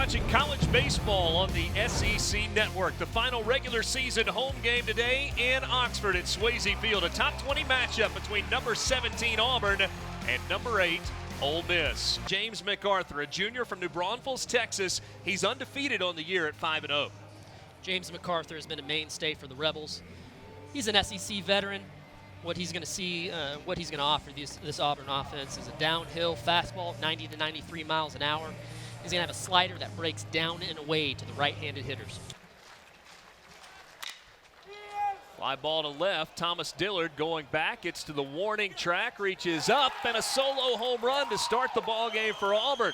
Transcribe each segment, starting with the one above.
watching college baseball on the SEC Network. The final regular season home game today in Oxford at Swayze Field. A top 20 matchup between number 17 Auburn and number 8 Ole Miss. James MacArthur, a junior from New Braunfels, Texas. He's undefeated on the year at 5-0. James MacArthur has been a mainstay for the Rebels. He's an SEC veteran. What he's going to see, what he's going to offer this Auburn offense is a downhill fastball, 90 to 93 miles an hour. He's going to have a slider that breaks down and away to the right-handed hitters. Fly ball to left. Thomas Dillard going back. Gets to the warning track, reaches up, and a solo home run to start the ball game for Auburn.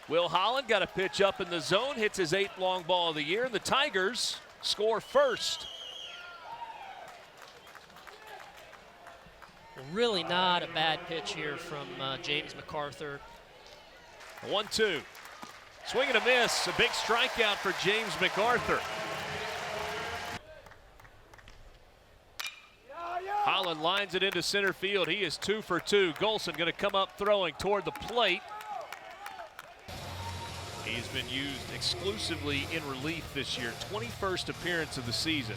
Will Holland got a pitch up in the zone, hits his 8th long ball of the year, and the Tigers score first. Really not a bad pitch here from James MacArthur. 1-2. Swing and a miss. A big strikeout for James MacArthur. Holland lines it into center field. He is 2 for 2. Golson going to come up throwing toward the plate. He's been used exclusively in relief this year. 21st appearance of the season.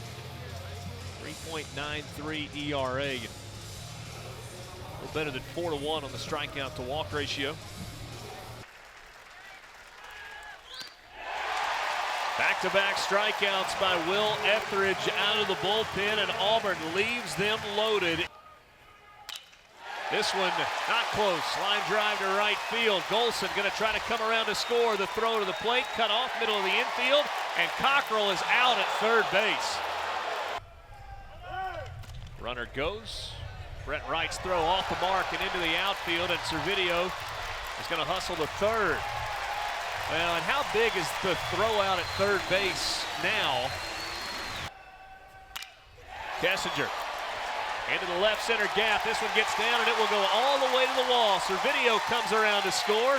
3.93 ERA. A little better than 4-1 on the strikeout to walk ratio. Back-to-back strikeouts by Will Etheridge out of the bullpen, and Auburn leaves them loaded. This one not close. Line drive to right field. Golson going to try to come around to score. The throw to the plate, cut off middle of the infield, and Cockrell is out at third base. Runner goes. Brett Wright's throw off the mark and into the outfield, and Servideo is going to hustle to third. Well, and how big is the throw out at third base now? Kessinger into the left center gap. This one gets down and it will go all the way to the wall. Servideo comes around to score,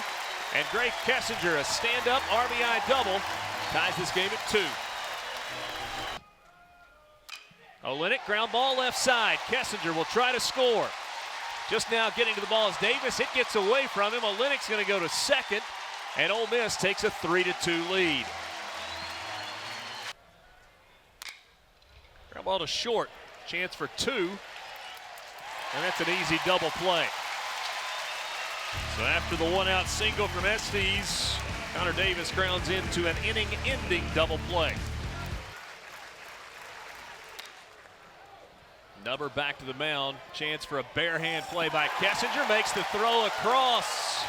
and Greg Kessinger, a stand-up RBI double, ties this game at 2. Olenek, ground ball left side. Kessinger will try to score. Just now getting to the ball is Davis. It gets away from him. Olenek's going to go to second, and Ole Miss takes a 3-2 lead. Ground ball to short. Chance for 2. And that's an easy double play. So after the one-out single from Estes, Connor Davis grounds into an inning-ending double play. Nubber back to the mound. Chance for a bare hand play by Kessinger. Makes the throw across.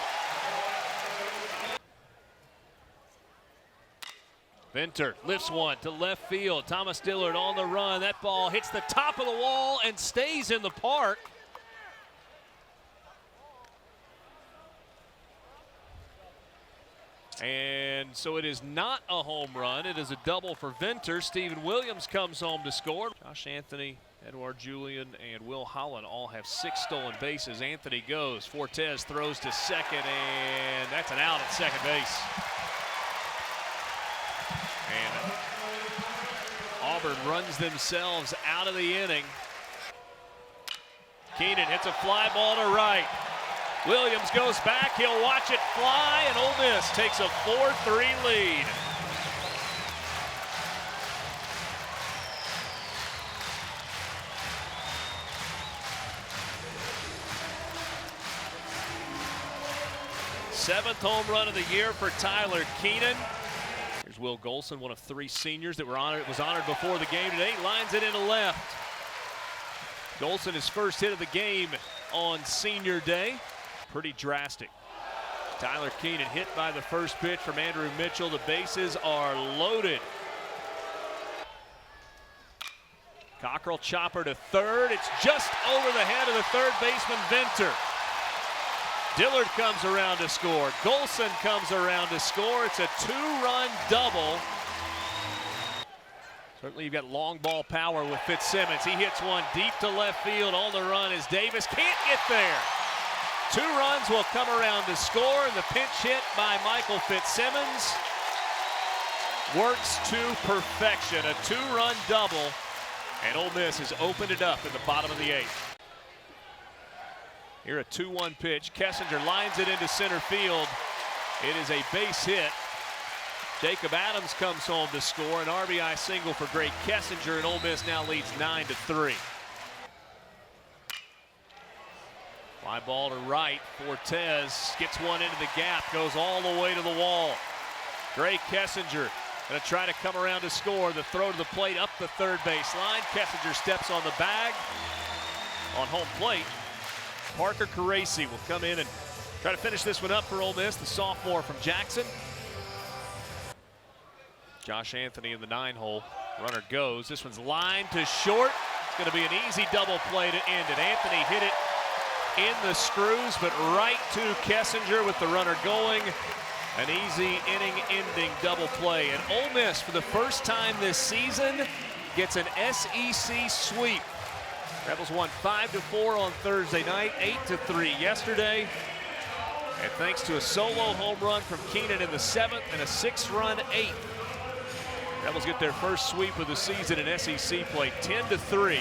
Venter lifts one to left field. Thomas Dillard on the run. That ball hits the top of the wall and stays in the park. And so it is not a home run. It is a double for Venter. Steven Williams comes home to score. Josh Anthony, Edouard Julian, and Will Holland all have 6 stolen bases. Anthony goes. Fortes throws to second, and that's an out at second base. And Auburn runs themselves out of the inning. Keenan hits a fly ball to right. Williams goes back. He'll watch it fly, and Ole Miss takes a 4-3 lead. Seventh home run of the year for Tyler Keenan. Here's Will Golson, one of 3 seniors that was honored before the game today. Lines it into left. Golson, his first hit of the game on senior day. Pretty drastic. Tyler Keenan hit by the first pitch from Andrew Mitchell. The bases are loaded. Cockrell chopper to third. It's just over the head of the third baseman, Venter. Dillard comes around to score. Golson comes around to score. It's a 2-run double. Certainly you've got long ball power with Fitzsimmons. He hits one deep to left field. On the run is Davis. Can't get there. 2 runs will come around to score, and the pinch hit by Michael Fitzsimmons works to perfection. A 2-run double, and Ole Miss has opened it up in the bottom of the 8th. Here a 2-1 pitch. Kessinger lines it into center field. It is a base hit, Jacob Adams comes home to score, an RBI single for Gray Kessinger, and Ole Miss now leads 9-3. Fly ball to right. Fortes gets one into the gap, goes all the way to the wall. Gray Kessinger going to try to come around to score. The throw to the plate up the third base line. Kessinger steps on the bag. On home plate, Parker Caracci will come in and try to finish this one up for Ole Miss, the sophomore from Jackson. Josh Anthony in the 9-hole. Runner goes. This one's lined to short. It's going to be an easy double play to end it. Anthony hit it in the screws, but right to Kessinger with the runner going. An easy inning-ending double play. And Ole Miss, for the first time this season, gets an SEC sweep. Rebels won 5-4 on Thursday night, 8-3 yesterday. And thanks to a solo home run from Keenan in the 7th and a 6-run 8th, Rebels get their first sweep of the season in SEC play, 10-3.